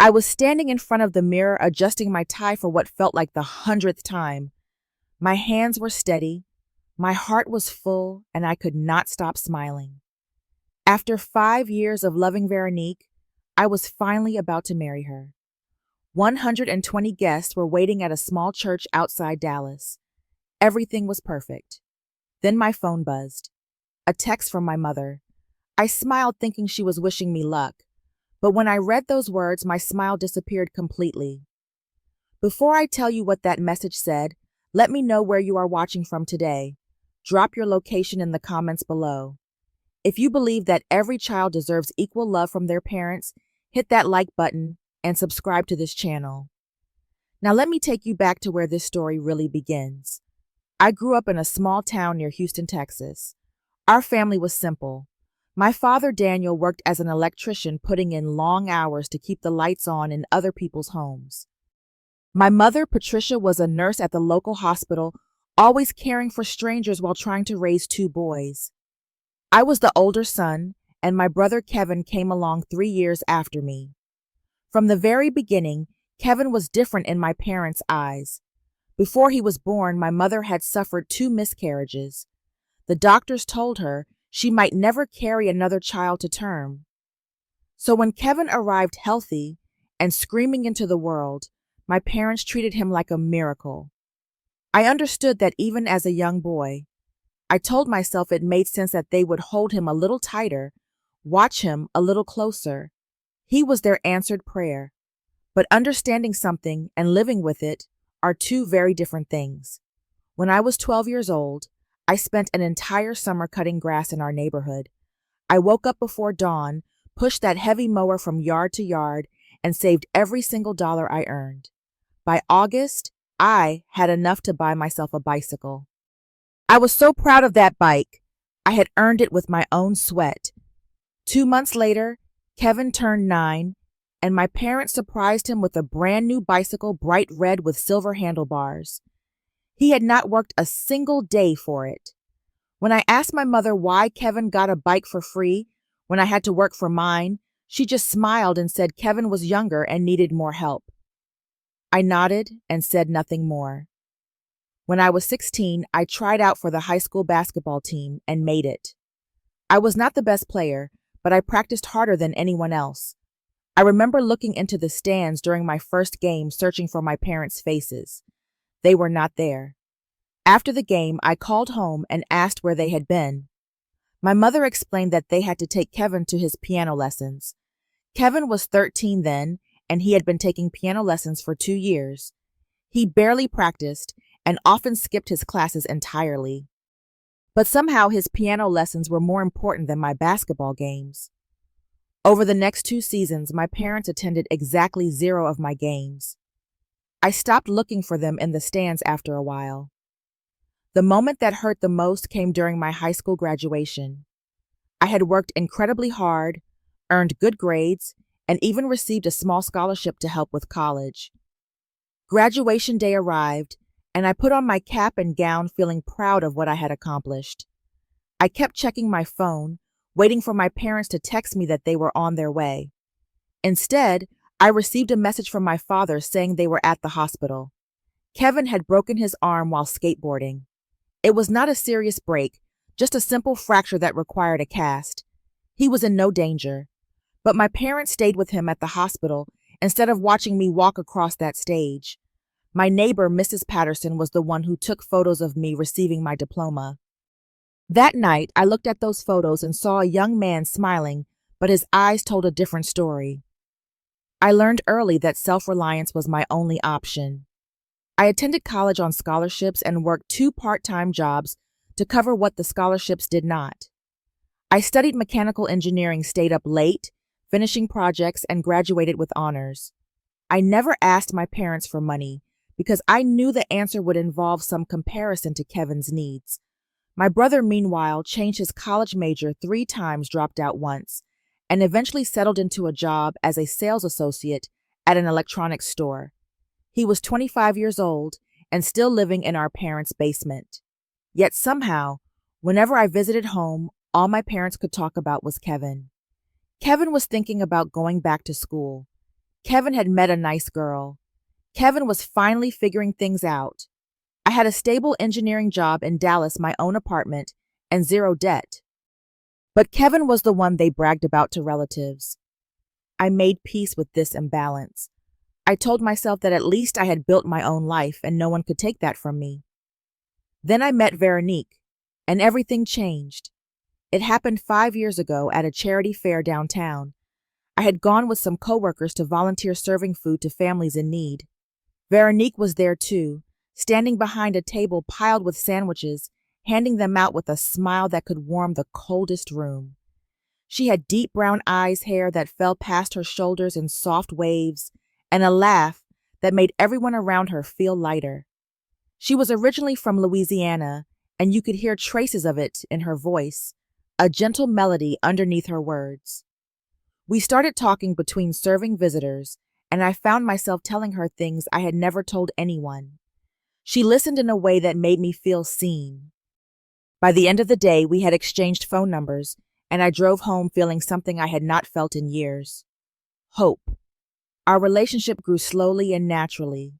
I was standing in front of the mirror adjusting my tie for what felt like the 100th time. My hands were steady, my heart was full, and I could not stop smiling. After 5 years of loving Veronique, I was finally about to marry her. 120 guests were waiting at a small church outside Dallas. Everything was perfect. Then my phone buzzed. A text from my mother. I smiled thinking she was wishing me luck, but when I read those words, my smile disappeared completely. Before I tell you what that message said, let me know where you are watching from today. Drop your location in the comments below. If you believe that every child deserves equal love from their parents, hit that like button and subscribe to this channel. Now let me take you back to where this story really begins. I grew up in a small town near Houston, Texas. Our family was simple. My father, Daniel, worked as an electrician, putting in long hours to keep the lights on in other people's homes. My mother, Patricia, was a nurse at the local hospital, always caring for strangers while trying to raise 2 boys. I was the older son, and my brother Kevin came along 3 years after me. From the very beginning, Kevin was different in my parents' eyes. Before he was born, my mother had suffered 2 miscarriages. The doctors told her she might never carry another child to term. So when Kevin arrived healthy and screaming into the world, my parents treated him like a miracle. I understood that even as a young boy. I told myself it made sense that they would hold him a little tighter, watch him a little closer. He was their answered prayer. But understanding something and living with it are 2 very different things. When I was 12 years old, I spent an entire summer cutting grass in our neighborhood. I woke up before dawn, pushed that heavy mower from yard to yard, and saved every single dollar I earned. By August, I had enough to buy myself a bicycle. I was so proud of that bike. I had earned it with my own sweat. 2 months later, Kevin turned 9, and my parents surprised him with a brand new bicycle, bright red with silver handlebars. He had not worked a single day for it. When I asked my mother why Kevin got a bike for free when I had to work for mine, she just smiled and said Kevin was younger and needed more help. I nodded and said nothing more. When I was 16, I tried out for the high school basketball team and made it. I was not the best player, but I practiced harder than anyone else. I remember looking into the stands during my first game searching for my parents' faces. They were not there. After the game, I called home and asked where they had been. My mother explained that they had to take Kevin to his piano lessons. Kevin was 13 then, and he had been taking piano lessons for 2 years. He barely practiced and often skipped his classes entirely. But somehow his piano lessons were more important than my basketball games. Over the next 2 seasons, my parents attended exactly 0 of my games. I stopped looking for them in the stands after a while. The moment that hurt the most came during my high school graduation. I had worked incredibly hard, earned good grades, and even received a small scholarship to help with college. Graduation day arrived, and I put on my cap and gown feeling proud of what I had accomplished. I kept checking my phone, waiting for my parents to text me that they were on their way. Instead, I received a message from my father saying they were at the hospital. Kevin had broken his arm while skateboarding. It was not a serious break, just a simple fracture that required a cast. He was in no danger. But my parents stayed with him at the hospital instead of watching me walk across that stage. My neighbor, Mrs. Patterson, was the one who took photos of me receiving my diploma. That night, I looked at those photos and saw a young man smiling, but his eyes told a different story. I learned early that self-reliance was my only option. I attended college on scholarships and worked 2 part-time jobs to cover what the scholarships did not. I studied mechanical engineering, stayed up late, finishing projects, and graduated with honors. I never asked my parents for money because I knew the answer would involve some comparison to Kevin's needs. My brother, meanwhile, changed his college major 3 times, dropped out once, and eventually settled into a job as a sales associate at an electronics store. He was 25 years old and still living in our parents' basement. Yet somehow, whenever I visited home, all my parents could talk about was Kevin. Kevin was thinking about going back to school. Kevin had met a nice girl. Kevin was finally figuring things out. I had a stable engineering job in Dallas, my own apartment, and zero debt. But Kevin was the one they bragged about to relatives. I made peace with this imbalance. I told myself that at least I had built my own life and no one could take that from me. Then I met Veronique, and everything changed. It happened 5 years ago at a charity fair downtown. I had gone with some coworkers to volunteer serving food to families in need. Veronique was there too, standing behind a table piled with sandwiches, handing them out with a smile that could warm the coldest room. She had deep brown eyes, hair that fell past her shoulders in soft waves, and a laugh that made everyone around her feel lighter. She was originally from Louisiana, and you could hear traces of it in her voice, a gentle melody underneath her words. We started talking between serving visitors, and I found myself telling her things I had never told anyone. She listened in a way that made me feel seen. By the end of the day, we had exchanged phone numbers, and I drove home feeling something I had not felt in years: hope. Our relationship grew slowly and naturally.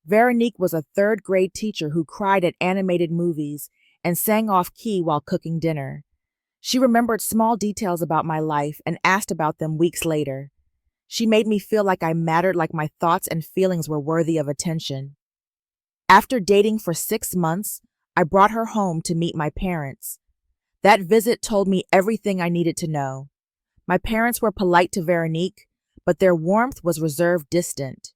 Veronique was a third-grade teacher who cried at animated movies and sang off-key while cooking dinner. She remembered small details about my life and asked about them weeks later. She made me feel like I mattered, like my thoughts and feelings were worthy of attention. After dating for 6 months, I brought her home to meet my parents. That visit told me everything I needed to know. My parents were polite to Veronique, but their warmth was reserved, distant.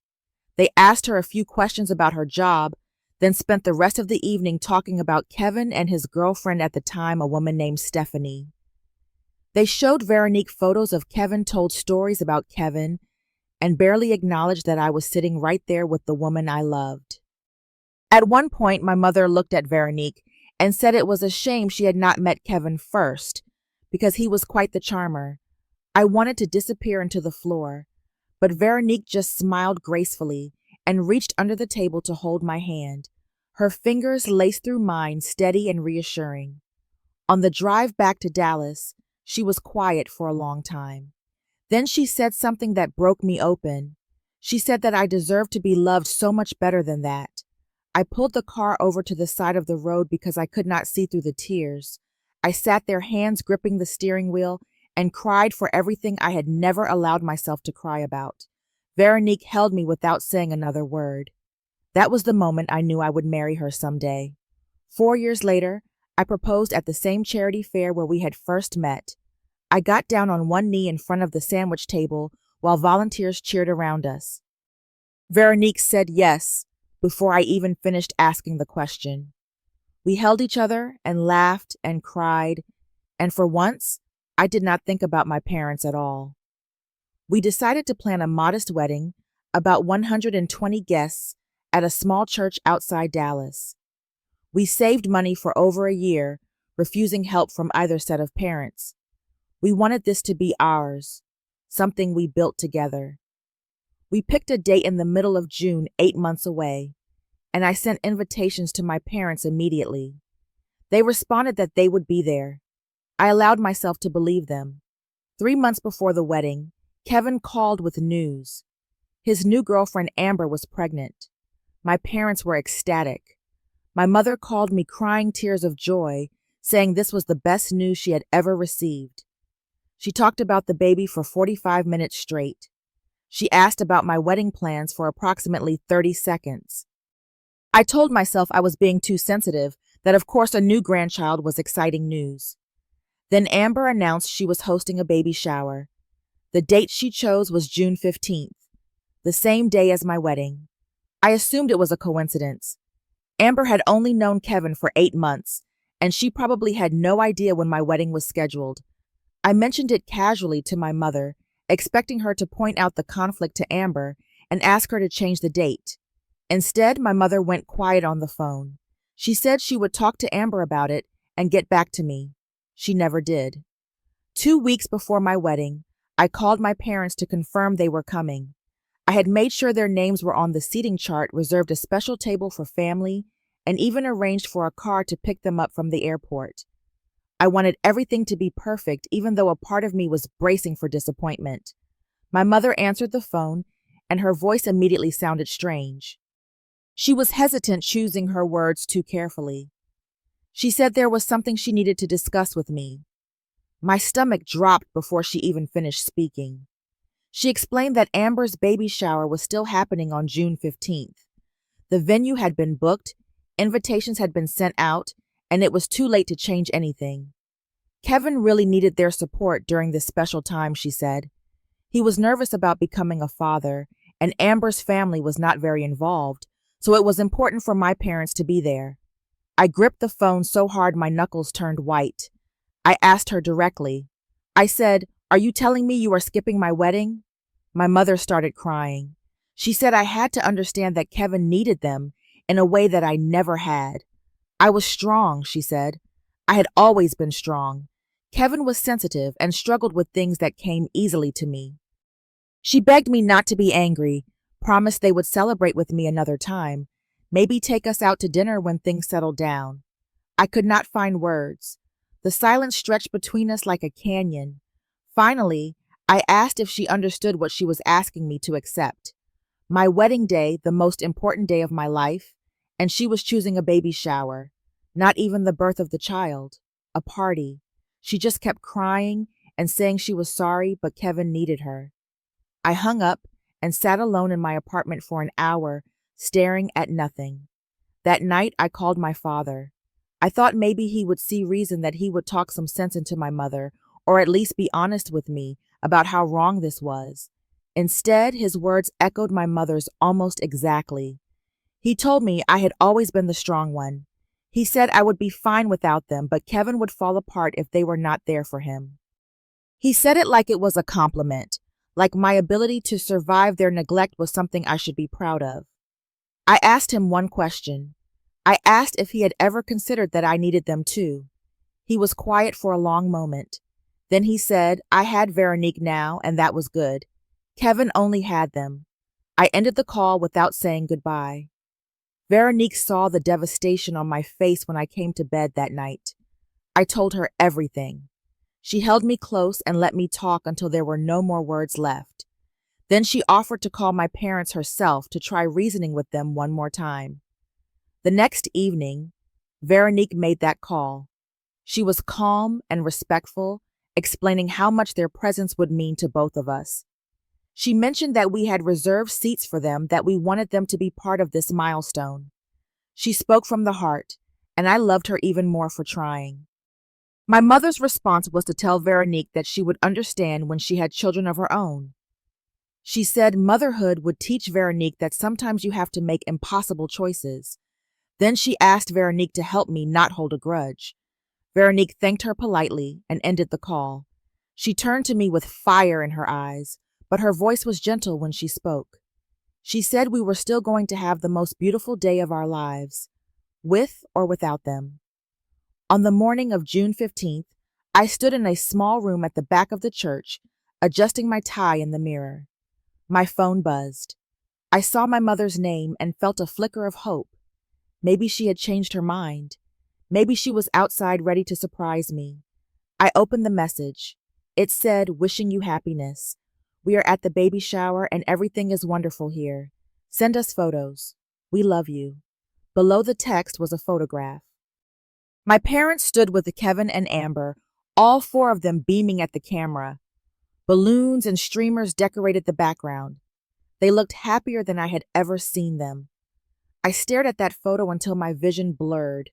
They asked her a few questions about her job, then spent the rest of the evening talking about Kevin and his girlfriend at the time, a woman named Stephanie. They showed Veronique photos of Kevin, told stories about Kevin, and barely acknowledged that I was sitting right there with the woman I loved. At one point, my mother looked at Veronique and said it was a shame she had not met Kevin first, because he was quite the charmer. I wanted to disappear into the floor, but Veronique just smiled gracefully and reached under the table to hold my hand. Her fingers laced through mine, steady and reassuring. On the drive back to Dallas, she was quiet for a long time. Then she said something that broke me open. She said that I deserved to be loved so much better than that. I pulled the car over to the side of the road because I could not see through the tears. I sat there, hands gripping the steering wheel, and cried for everything I had never allowed myself to cry about. Veronique held me without saying another word. That was the moment I knew I would marry her someday. 4 years later, I proposed at the same charity fair where we had first met. I got down on one knee in front of the sandwich table while volunteers cheered around us. Veronique said yes before I even finished asking the question. We held each other and laughed and cried, and for once, I did not think about my parents at all. We decided to plan a modest wedding, about 120 guests, at a small church outside Dallas. We saved money for over a year, refusing help from either set of parents. We wanted this to be ours, something we built together. We picked a date in the middle of June, 8 months away, and I sent invitations to my parents immediately. They responded that they would be there. I allowed myself to believe them. 3 months before the wedding, Kevin called with news. His new girlfriend, Amber, was pregnant. My parents were ecstatic. My mother called me crying tears of joy, saying this was the best news she had ever received. She talked about the baby for 45 minutes straight. She asked about my wedding plans for approximately 30 seconds. I told myself I was being too sensitive, that of course a new grandchild was exciting news. Then Amber announced she was hosting a baby shower. The date she chose was June 15th, the same day as my wedding. I assumed it was a coincidence. Amber had only known Kevin for 8 months, and she probably had no idea when my wedding was scheduled. I mentioned it casually to my mother, expecting her to point out the conflict to Amber and ask her to change the date. Instead, my mother went quiet on the phone. She said she would talk to Amber about it and get back to me. She never did. 2 weeks before my wedding, I called my parents to confirm they were coming. I had made sure their names were on the seating chart, reserved a special table for family, and even arranged for a car to pick them up from the airport. I wanted everything to be perfect, even though a part of me was bracing for disappointment. My mother answered the phone, and her voice immediately sounded strange. She was hesitant, choosing her words too carefully. She said there was something she needed to discuss with me. My stomach dropped before she even finished speaking. She explained that Amber's baby shower was still happening on June 15th. The venue had been booked, invitations had been sent out, and it was too late to change anything. Kevin really needed their support during this special time, she said. He was nervous about becoming a father, and Amber's family was not very involved, so it was important for my parents to be there. I gripped the phone so hard my knuckles turned white. I asked her directly. I said, "Are you telling me you are skipping my wedding?" My mother started crying. She said I had to understand that Kevin needed them in a way that I never had. I was strong, she said. I had always been strong. Kevin was sensitive and struggled with things that came easily to me. She begged me not to be angry, promised they would celebrate with me another time, maybe take us out to dinner when things settled down. I could not find words. The silence stretched between us like a canyon. Finally, I asked if she understood what she was asking me to accept. My wedding day, the most important day of my life, and she was choosing a baby shower. Not even the birth of the child. A party. She just kept crying and saying she was sorry, but Kevin needed her. I hung up and sat alone in my apartment for an hour, staring at nothing. That night, I called my father. I thought maybe he would see reason, that he would talk some sense into my mother, or at least be honest with me about how wrong this was. Instead, his words echoed my mother's almost exactly. He told me I had always been the strong one. He said I would be fine without them, but Kevin would fall apart if they were not there for him. He said it like it was a compliment, like my ability to survive their neglect was something I should be proud of. I asked him one question. I asked if he had ever considered that I needed them too. He was quiet for a long moment. Then he said, I had Veronique now, and that was good. Kevin only had them. I ended the call without saying goodbye. Veronique saw the devastation on my face when I came to bed that night. I told her everything. She held me close and let me talk until there were no more words left. Then she offered to call my parents herself to try reasoning with them one more time. The next evening, Veronique made that call. She was calm and respectful, explaining how much their presence would mean to both of us. She mentioned that we had reserved seats for them, that we wanted them to be part of this milestone. She spoke from the heart, and I loved her even more for trying. My mother's response was to tell Veronique that she would understand when she had children of her own. She said motherhood would teach Veronique that sometimes you have to make impossible choices. Then she asked Veronique to help me not hold a grudge. Veronique thanked her politely and ended the call. She turned to me with fire in her eyes, but her voice was gentle when she spoke. She said we were still going to have the most beautiful day of our lives, with or without them. On the morning of June 15th, I stood in a small room at the back of the church, adjusting my tie in the mirror. My phone buzzed. I saw my mother's name and felt a flicker of hope. Maybe she had changed her mind. Maybe she was outside ready to surprise me. I opened the message. It said, "Wishing you happiness. We are at the baby shower and everything is wonderful here. Send us photos. We love you." Below the text was a photograph. My parents stood with Kevin and Amber, all four of them beaming at the camera. Balloons and streamers decorated the background. They looked happier than I had ever seen them. I stared at that photo until my vision blurred.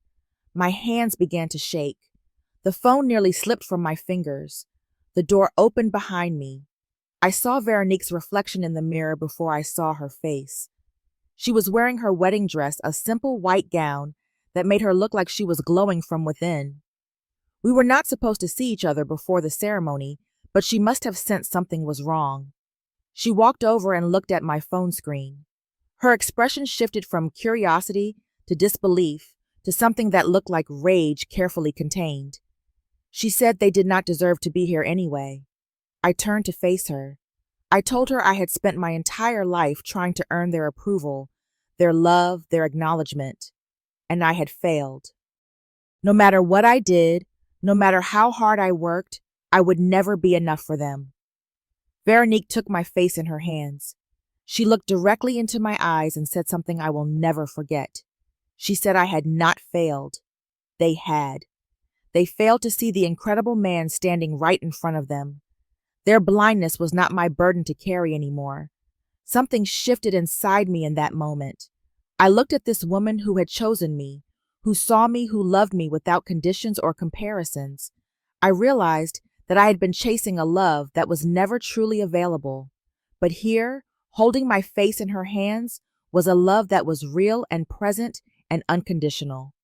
My hands began to shake. The phone nearly slipped from my fingers. The door opened behind me. I saw Veronique's reflection in the mirror before I saw her face. She was wearing her wedding dress, a simple white gown that made her look like she was glowing from within. We were not supposed to see each other before the ceremony, but she must have sensed something was wrong. She walked over and looked at my phone screen. Her expression shifted from curiosity to disbelief to something that looked like rage carefully contained. She said they did not deserve to be here anyway. I turned to face her. I told her I had spent my entire life trying to earn their approval, their love, their acknowledgement, and I had failed. No matter what I did, no matter how hard I worked, I would never be enough for them. Veronique took my face in her hands. She looked directly into my eyes and said something I will never forget. She said I had not failed. They had. They failed to see the incredible man standing right in front of them. Their blindness was not my burden to carry anymore. Something shifted inside me in that moment. I looked at this woman who had chosen me, who saw me, who loved me without conditions or comparisons. I realized that I had been chasing a love that was never truly available. But here, holding my face in her hands, was a love that was real and present and unconditional.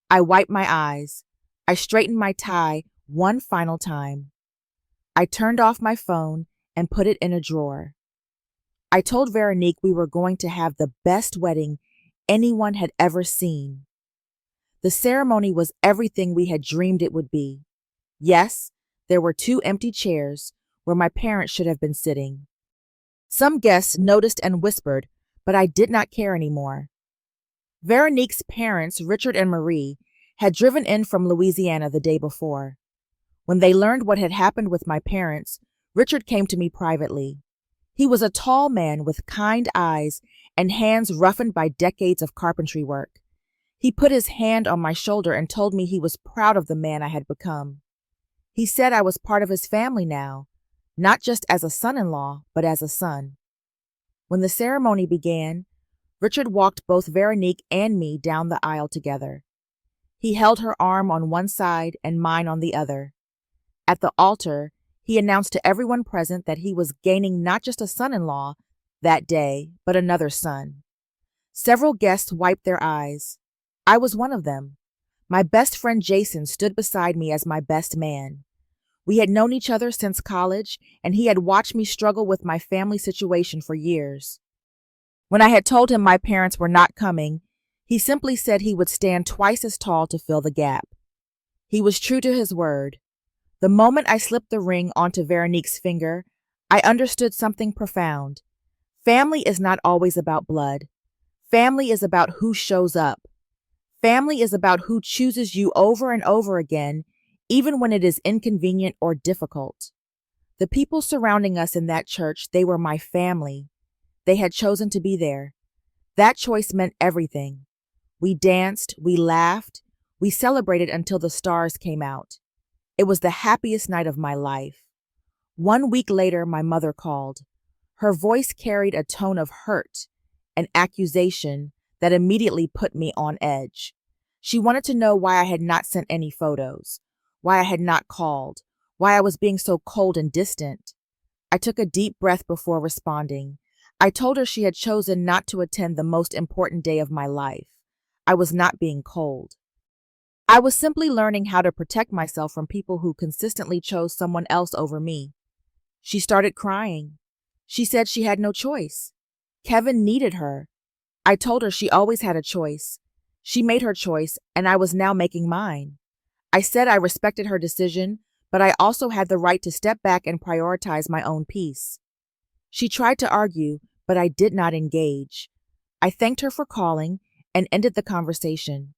I wiped my eyes. I straightened my tie one final time. I turned off my phone and put it in a drawer. I told Veronique we were going to have the best wedding anyone had ever seen. The ceremony was everything we had dreamed it would be. Yes, there were 2 empty chairs where my parents should have been sitting. Some guests noticed and whispered, but I did not care anymore. Veronique's parents, Richard and Marie, had driven in from Louisiana the day before. When they learned what had happened with my parents, Richard came to me privately. He was a tall man with kind eyes and hands roughened by decades of carpentry work. He put his hand on my shoulder and told me he was proud of the man I had become. He said I was part of his family now, not just as a son-in-law, but as a son. When the ceremony began, Richard walked both Veronique and me down the aisle together. He held her arm on one side and mine on the other. At the altar, he announced to everyone present that he was gaining not just a son-in-law that day, but another son. Several guests wiped their eyes. I was one of them. My best friend Jason stood beside me as my best man. We had known each other since college, and he had watched me struggle with my family situation for years. When I had told him my parents were not coming, he simply said he would stand twice as tall to fill the gap. He was true to his word. The moment I slipped the ring onto Veronique's finger, I understood something profound. Family is not always about blood. Family is about who shows up. Family is about who chooses you over and over again, even when it is inconvenient or difficult. The people surrounding us in that church, they were my family. They had chosen to be there. That choice meant everything. We danced, we laughed, we celebrated until the stars came out. It was the happiest night of my life. 1 week later, my mother called. Her voice carried a tone of hurt, an accusation that immediately put me on edge. She wanted to know why I had not sent any photos, why I had not called, why I was being so cold and distant. I took a deep breath before responding. I told her she had chosen not to attend the most important day of my life. I was not being cold. I was simply learning how to protect myself from people who consistently chose someone else over me. She started crying. She said she had no choice. Kevin needed her. I told her she always had a choice. She made her choice, and I was now making mine. I said I respected her decision, but I also had the right to step back and prioritize my own peace. She tried to argue, but I did not engage. I thanked her for calling and ended the conversation.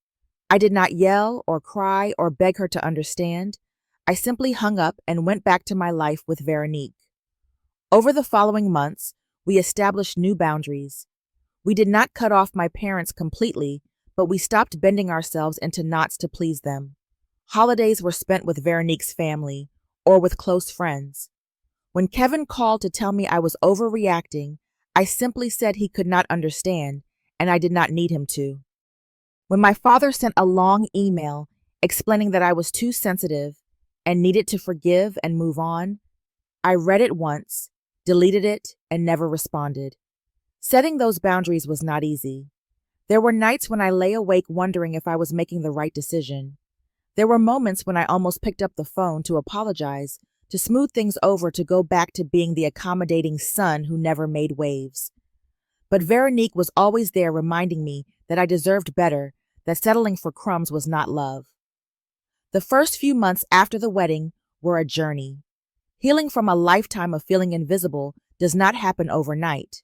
I did not yell or cry or beg her to understand. I simply hung up and went back to my life with Veronique. Over the following months, we established new boundaries. We did not cut off my parents completely, but we stopped bending ourselves into knots to please them. Holidays were spent with Veronique's family or with close friends. When Kevin called to tell me I was overreacting, I simply said he could not understand, and I did not need him to. When my father sent a long email explaining that I was too sensitive and needed to forgive and move on, I read it once, deleted it, and never responded. Setting those boundaries was not easy. There were nights when I lay awake wondering if I was making the right decision. There were moments when I almost picked up the phone to apologize, to smooth things over, to go back to being the accommodating son who never made waves. But Veronique was always there reminding me that I deserved better, that settling for crumbs was not love. The first few months after the wedding were a journey. Healing from a lifetime of feeling invisible does not happen overnight.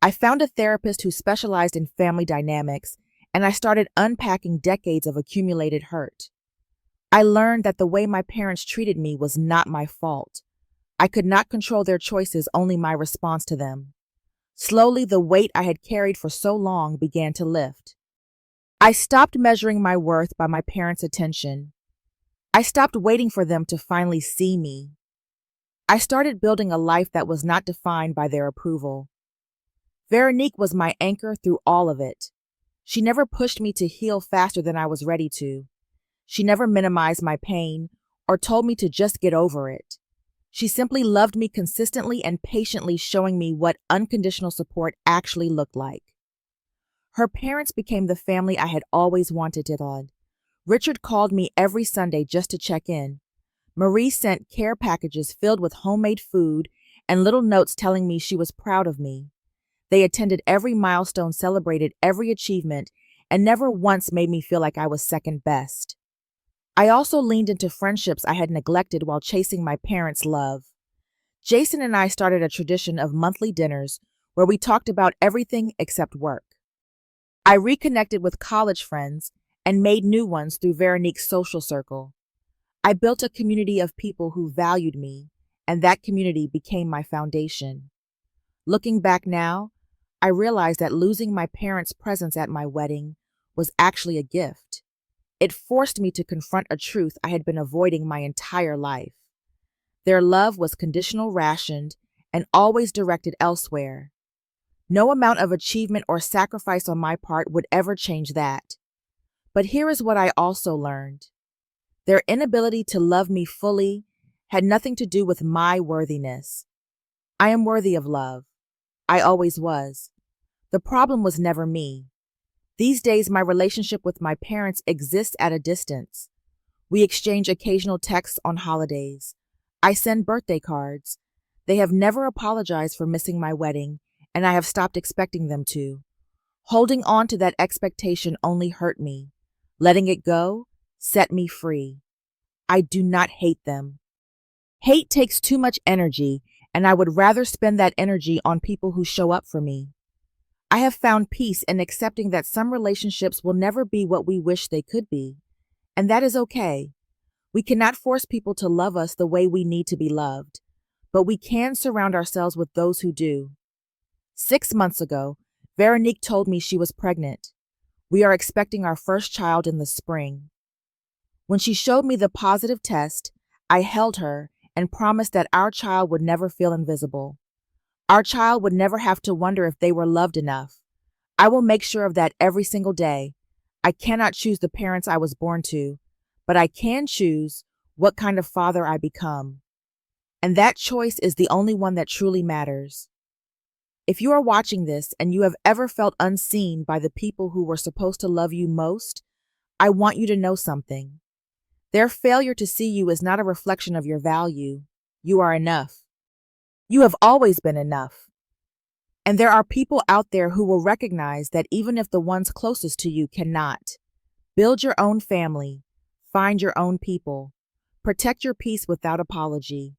I found a therapist who specialized in family dynamics, and I started unpacking decades of accumulated hurt. I learned that the way my parents treated me was not my fault. I could not control their choices, only my response to them. Slowly, the weight I had carried for so long began to lift. I stopped measuring my worth by my parents' attention. I stopped waiting for them to finally see me. I started building a life that was not defined by their approval. Veronique was my anchor through all of it. She never pushed me to heal faster than I was ready to. She never minimized my pain or told me to just get over it. She simply loved me consistently and patiently, showing me what unconditional support actually looked like. Her parents became the family I had always wanted it on. Richard called me every Sunday just to check in. Marie sent care packages filled with homemade food and little notes telling me she was proud of me. They attended every milestone, celebrated every achievement, and never once made me feel like I was second best. I also leaned into friendships I had neglected while chasing my parents' love. Jason and I started a tradition of monthly dinners where we talked about everything except work. I reconnected with college friends and made new ones through Veronique's social circle. I built a community of people who valued me, and that community became my foundation. Looking back now, I realized that losing my parents' presence at my wedding was actually a gift. It forced me to confront a truth I had been avoiding my entire life. Their love was conditional, rationed, and always directed elsewhere. No amount of achievement or sacrifice on my part would ever change that. But here is what I also learned. Their inability to love me fully had nothing to do with my worthiness. I am worthy of love. I always was. The problem was never me. These days, my relationship with my parents exists at a distance. We exchange occasional texts on holidays. I send birthday cards. They have never apologized for missing my wedding, and I have stopped expecting them to. Holding on to that expectation only hurt me. Letting it go set me free. I do not hate them. Hate takes too much energy, and I would rather spend that energy on people who show up for me. I have found peace in accepting that some relationships will never be what we wish they could be, and that is okay. We cannot force people to love us the way we need to be loved, but we can surround ourselves with those who do. 6 months ago, Veronique told me she was pregnant. We are expecting our first child in the spring. When she showed me the positive test, I held her and promised that our child would never feel invisible. Our child would never have to wonder if they were loved enough. I will make sure of that every single day. I cannot choose the parents I was born to, but I can choose what kind of father I become. And that choice is the only one that truly matters. If you are watching this and you have ever felt unseen by the people who were supposed to love you most, I want you to know something. Their failure to see you is not a reflection of your value. You are enough. You have always been enough. And there are people out there who will recognize that even if the ones closest to you cannot. Build your own family. Find your own people. Protect your peace without apology.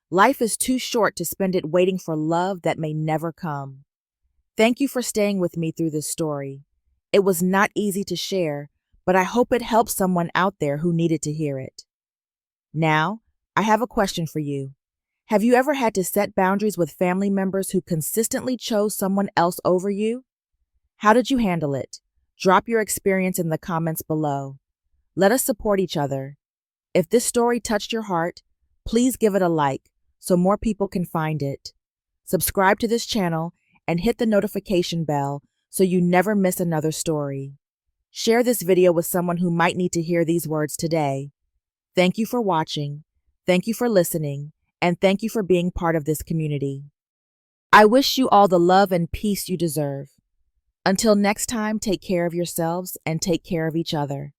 Life is too short to spend it waiting for love that may never come. Thank you for staying with me through this story. It was not easy to share, but I hope it helps someone out there who needed to hear it. Now, I have a question for you. Have you ever had to set boundaries with family members who consistently chose someone else over you? How did you handle it? Drop your experience in the comments below. Let us support each other. If this story touched your heart, please give it a like so more people can find it. Subscribe to this channel and hit the notification bell so you never miss another story. Share this video with someone who might need to hear these words today. Thank you for watching. Thank you for listening. And thank you for being part of this community. I wish you all the love and peace you deserve. Until next time, take care of yourselves and take care of each other.